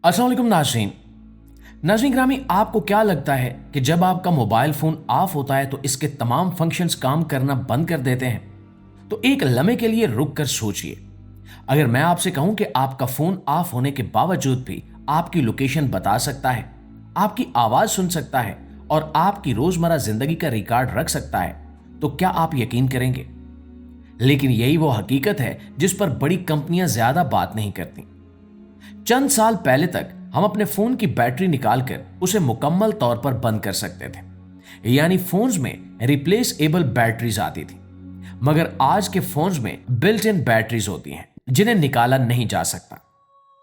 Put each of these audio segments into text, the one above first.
अस्सलाम वालेकुम नाज़रीन। नाज़रीन ग्रामी, आपको क्या लगता है कि जब आपका मोबाइल फ़ोन ऑफ होता है तो इसके तमाम फंक्शंस काम करना बंद कर देते हैं? तो एक लम्हे के लिए रुक कर सोचिए। अगर मैं आपसे कहूं कि आपका फ़ोन ऑफ होने के बावजूद भी आपकी लोकेशन बता सकता है, आपकी आवाज़ सुन सकता है और आपकी रोज़मर्रा ज़िंदगी का रिकॉर्ड रख सकता है, तो क्या आप यकीन करेंगे? लेकिन यही वो हकीकत है जिस पर बड़ी कंपनियां ज़्यादा बात नहीं करती। चंद साल पहले तक हम अपने फोन की बैटरी निकालकर उसे मुकम्मल तौर पर बंद कर सकते थे, यानी फोन्स में रिप्लेसेबल बैटरीज आती थी। मगर आज के फोन्स में बिल्ट इन बैटरीज होती हैं जिन्हें निकाला नहीं जा सकता।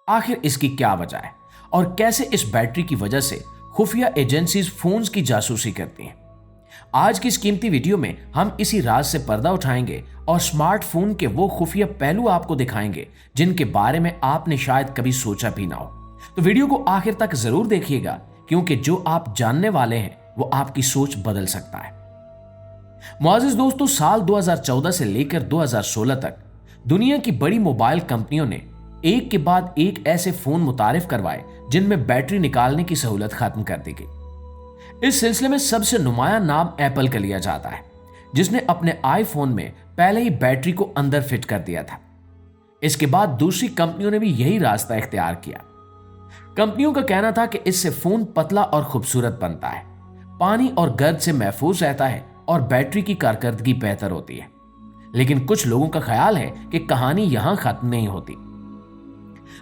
आखिर इसकी क्या वजह है और कैसे इस बैटरी की वजह से खुफिया एजेंसीज फोन्स की जासूसी करती हैं? आज की इस कीमती वीडियो में हम इसी राज से पर्दा उठाएंगे और स्मार्टफोन के वो खुफिया पहलू आपको दिखाएंगे जिनके बारे में आपने शायद कभी सोचा भी ना हो। तो वीडियो को आखिर तक जरूर देखिएगा, क्योंकि जो आप जानने वाले हैं वो आपकी सोच बदल सकता है। मुआज़िज़ दोस्तों, साल 2014 से लेकर 2016 तक दुनिया की बड़ी मोबाइल कंपनियों ने एक के बाद एक ऐसे फोन मुतारिफ करवाए जिनमें बैटरी निकालने की सहूलत खत्म कर दी गई। इस सिलसिले में सबसे नुमाया नाम एप्पल का लिया जाता है, जिसने अपने आईफोन में पहले ही बैटरी को अंदर फिट कर दिया था। इसके बाद दूसरी कंपनियों ने भी यही रास्ता इख्तियार किया। कंपनियों का कहना था कि इससे फोन पतला और खूबसूरत बनता है, पानी और गर्द से महफूज रहता है और बैटरी की कारकर्दगी बेहतर होती है। लेकिन कुछ लोगों का ख्याल है कि कहानी यहां खत्म नहीं होती।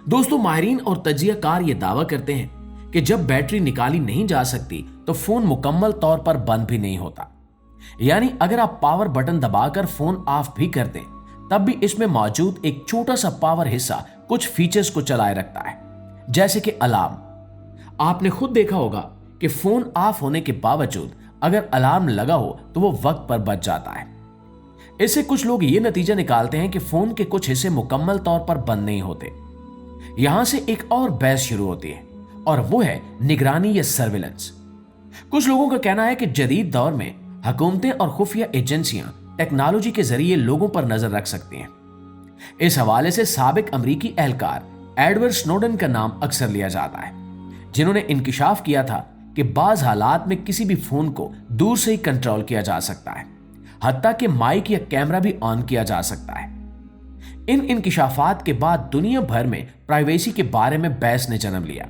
दोस्तों, माहिरीन और तजियाकार ये दावा करते हैं कि जब बैटरी निकाली नहीं जा सकती तो फोन मुकम्मल तौर पर बंद भी नहीं होता। यानी अगर आप पावर बटन दबाकर फोन ऑफ भी कर दें, तब भी इसमें मौजूद एक छोटा सा पावर हिस्सा कुछ फीचर्स को चलाए रखता है, जैसे कि अलार्म। आपने खुद देखा होगा कि फोन ऑफ होने के बावजूद अगर अलार्म लगा हो तो वो वक्त पर बज जाता है। इससे कुछ लोग ये नतीजा निकालते हैं कि फोन के कुछ हिस्से मुकम्मल तौर पर बंद नहीं होते। यहां से एक और बहस शुरू होती है और वो है निगरानी या सर्विलेंस। कुछ लोगों का कहना है कि जदीद दौर में हुकूमतें और खुफिया एजेंसियां टेक्नोलॉजी के जरिए लोगों पर नजर रख सकती हैं। इस हवाले से साबिक अमरीकी एहलकार एडवर्ड स्नोडन का नाम अक्सर लिया जाता है, जिन्होंने इंकिशाफ किया था कि बाज हालात में किसी भी फोन को दूर से ही कंट्रोल किया जा सकता है, हत्ता कि माइक या कैमरा भी ऑन किया जा सकता है। इन इंकिशाफात के बाद दुनिया भर में प्राइवेसी के बारे में बहस ने जन्म लिया।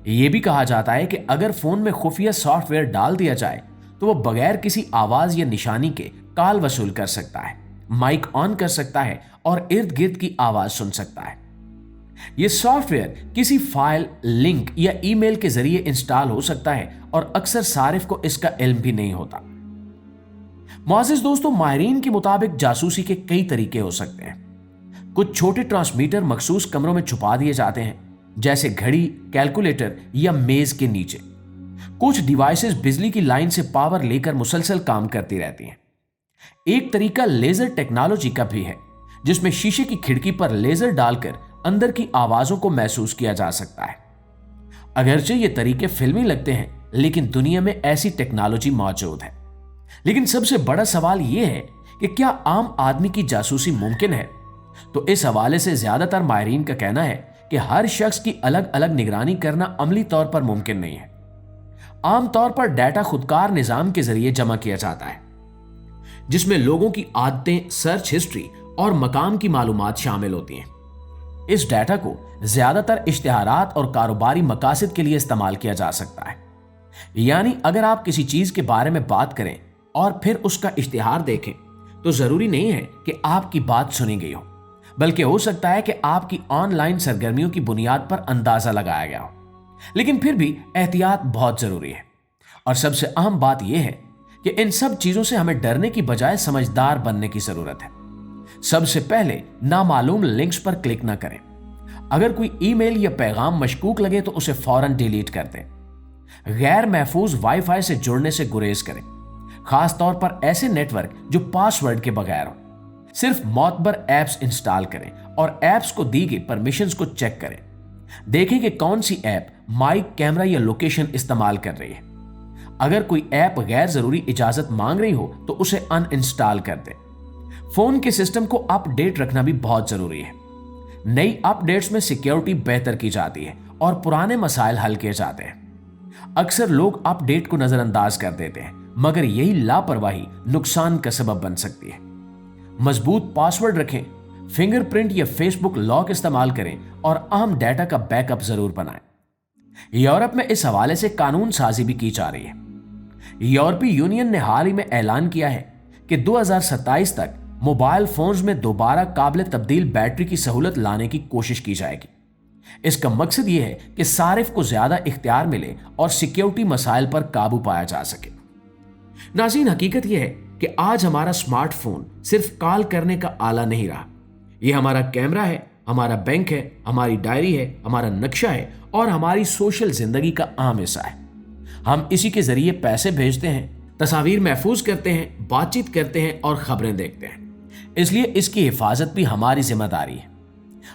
यह भी कहा जाता है कि अगर फोन में खुफिया सॉफ्टवेयर डाल दिया जाए तो वो बगैर किसी आवाज या निशानी के कॉल वसूल कर सकता है, माइक ऑन कर सकता है और इर्द गिर्द की आवाज सुन सकता है। यह सॉफ्टवेयर किसी फाइल, लिंक या ईमेल के जरिए इंस्टॉल हो सकता है और अक्सर सारिफ को इसका इल्म भी नहीं होता। मुआज़िज़ दोस्तों, माहिरीन के मुताबिक जासूसी के कई तरीके हो सकते हैं। कुछ छोटे ट्रांसमीटर मखसूस कमरों में छुपा दिए जाते हैं, जैसे घड़ी, कैलकुलेटर या मेज के नीचे। कुछ डिवाइसेस बिजली की लाइन से पावर लेकर मुसलसल काम करती रहती हैं। एक तरीका लेजर टेक्नोलॉजी का भी है, जिसमें शीशे की खिड़की पर लेजर डालकर अंदर की आवाजों को महसूस किया जा सकता है। अगरचे ये तरीके फिल्मी लगते हैं, लेकिन दुनिया में ऐसी टेक्नोलॉजी मौजूद है। लेकिन सबसे बड़ा सवाल यह है कि क्या आम आदमी की जासूसी मुमकिन है? तो इस हवाले से ज्यादातर माहिरीन का कहना है कि हर शख्स की अलग अलग निगरानी करना अमली तौर पर मुमकिन नहीं है। आमतौर पर डाटा खुदकार निजाम के जरिए जमा किया जाता है, जिसमें लोगों की आदतें, सर्च हिस्ट्री और मकाम की मालूमात शामिल होती हैं। इस डाटा को ज्यादातर इश्तिहारात और कारोबारी मकासद के लिए इस्तेमाल किया जा सकता है। यानी अगर आप किसी चीज के बारे में बात करें और फिर उसका इश्तिहार देखें, तो जरूरी नहीं है कि आपकी बात सुनी गई हो, बल्कि हो सकता है कि आपकी ऑनलाइन सरगर्मियों की बुनियाद पर अंदाजा लगाया गया हो। लेकिन फिर भी एहतियात बहुत जरूरी है। और सबसे अहम बात यह है कि इन सब चीजों से हमें डरने की बजाय समझदार बनने की जरूरत है। सबसे पहले नामालूम लिंक्स पर क्लिक ना करें। अगर कोई ईमेल या पैगाम मशकूक लगे तो उसे फौरन डिलीट कर दें। गैर महफूज वाईफाई से जुड़ने से गुरेज करें, खास तौर पर ऐसे नेटवर्क जो पासवर्ड के बगैर हो। सिर्फ मोतबर ऐप्स इंस्टॉल करें और ऐप्स को दी गई परमिशंस को चेक करें। देखें कि कौन सी ऐप माइक, कैमरा या लोकेशन इस्तेमाल कर रही है। अगर कोई ऐप गैर जरूरी इजाजत मांग रही हो तो उसे अनइंस्टॉल कर दें। फोन के सिस्टम को अपडेट रखना भी बहुत जरूरी है। नई अपडेट्स में सिक्योरिटी बेहतर की जाती है और पुराने मसाइल हल किए जाते हैं। अक्सर लोग अपडेट को नजरअंदाज कर देते हैं, मगर यही लापरवाही नुकसान का सबब बन सकती है। मजबूत पासवर्ड रखें, फिंगरप्रिंट या फेसबुक लॉक इस्तेमाल करें और अहम डेटा का बैकअप जरूर बनाएं। यूरोप में इस हवाले से कानून साजी भी की जा रही है। यूरोपीय यूनियन ने हाल ही में ऐलान किया है कि 2027 तक मोबाइल फोन्स में दोबारा काबिल तब्दील बैटरी की सहूलत लाने की कोशिश की जाएगी। इसका मकसद यह है कि सारिफ को ज्यादा इख्तियार मिले और सिक्योरिटी मसाइल पर काबू पाया जा सके। नाज़रीन, हकीकत यह है कि आज हमारा स्मार्टफोन सिर्फ कॉल करने का आला नहीं रहा। यह हमारा कैमरा है, हमारा बैंक है, हमारी डायरी है, हमारा नक्शा है और हमारी सोशल जिंदगी का अहम हिस्सा है। हम इसी के जरिए पैसे भेजते हैं, तस्वीर महफूज करते हैं, बातचीत करते हैं और खबरें देखते हैं। इसलिए इसकी हिफाजत भी हमारी जिम्मेदारी है।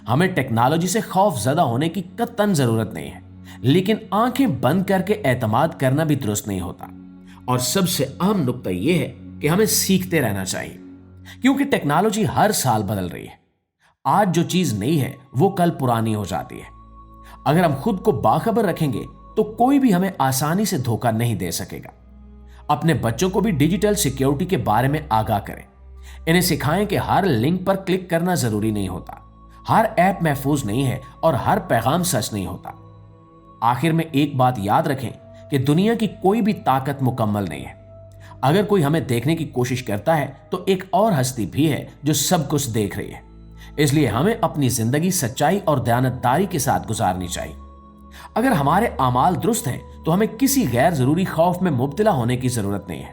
हमें टेक्नोलॉजी से खौफ ज़दा होने की कतई जरूरत नहीं है, लेकिन आंखें बंद करके एतमाद करना भी दुरुस्त नहीं होता। और सबसे अहम नुक्ता यह है कि हमें सीखते रहना चाहिए, क्योंकि टेक्नोलॉजी हर साल बदल रही है। आज जो चीज नई है वो कल पुरानी हो जाती है। अगर हम खुद को बाखबर रखेंगे तो कोई भी हमें आसानी से धोखा नहीं दे सकेगा। अपने बच्चों को भी डिजिटल सिक्योरिटी के बारे में आगाह करें। इन्हें सिखाएं कि हर लिंक पर क्लिक करना जरूरी नहीं होता, हर ऐप महफूज नहीं है और हर पैगाम सच नहीं होता। आखिर में एक बात याद रखें कि दुनिया की कोई भी ताकत मुकम्मल नहीं है। अगर कोई हमें देखने की कोशिश करता है तो एक और हस्ती भी है जो सब कुछ देख रही है। इसलिए हमें अपनी जिंदगी सच्चाई और दयानतदारी के साथ गुजारनी चाहिए। अगर हमारे आमाल दुरुस्त हैं तो हमें किसी गैर जरूरी खौफ में मुब्तला होने की जरूरत नहीं है।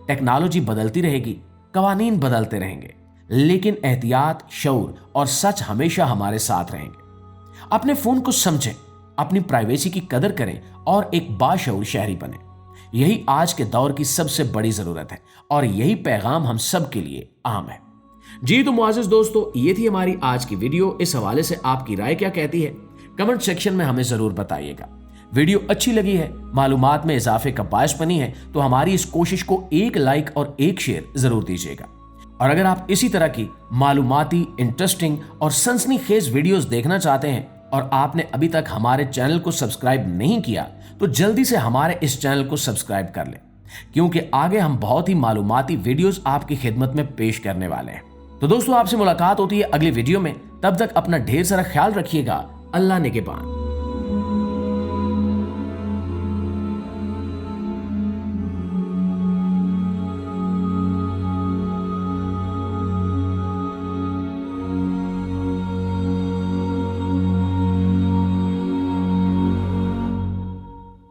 टेक्नोलॉजी बदलती रहेगी, कवानीन बदलते रहेंगे, लेकिन एहतियात, शऊर और सच हमेशा हमारे साथ रहेंगे। अपने फोन को समझें, अपनी प्राइवेसी की कदर करें और एक बाशऊर शहरी बने। यही आज के दौर की सबसे बड़ी जरूरत है और यही पैगाम हम सब के लिए आम है। जी तो मुआज़िज़ दोस्तों, ये थी हमारी आज की वीडियो। इस हवाले से आपकी राय क्या कहती है, कमेंट सेक्शन में हमें जरूर बताइएगा। वीडियो अच्छी लगी है, मालूमात में इजाफे का बायस बनी है, तो हमारी इस कोशिश को एक लाइक और एक शेयर जरूर दीजिएगा। और अगर आप इसी तरह की मालूमाती, इंटरेस्टिंग और सनसनीखेज वीडियोस देखना चाहते हैं और आपने अभी तक हमारे चैनल को सब्सक्राइब नहीं किया, तो जल्दी से हमारे इस चैनल को सब्सक्राइब कर लें, क्योंकि आगे हम बहुत ही मालूमाती वीडियोस आपकी खिदमत में पेश करने वाले हैं। तो दोस्तों, आपसे मुलाकात होती है अगली वीडियो में। तब तक अपना ढेर सारा ख्याल रखिएगा। अल्लाह निगहबान।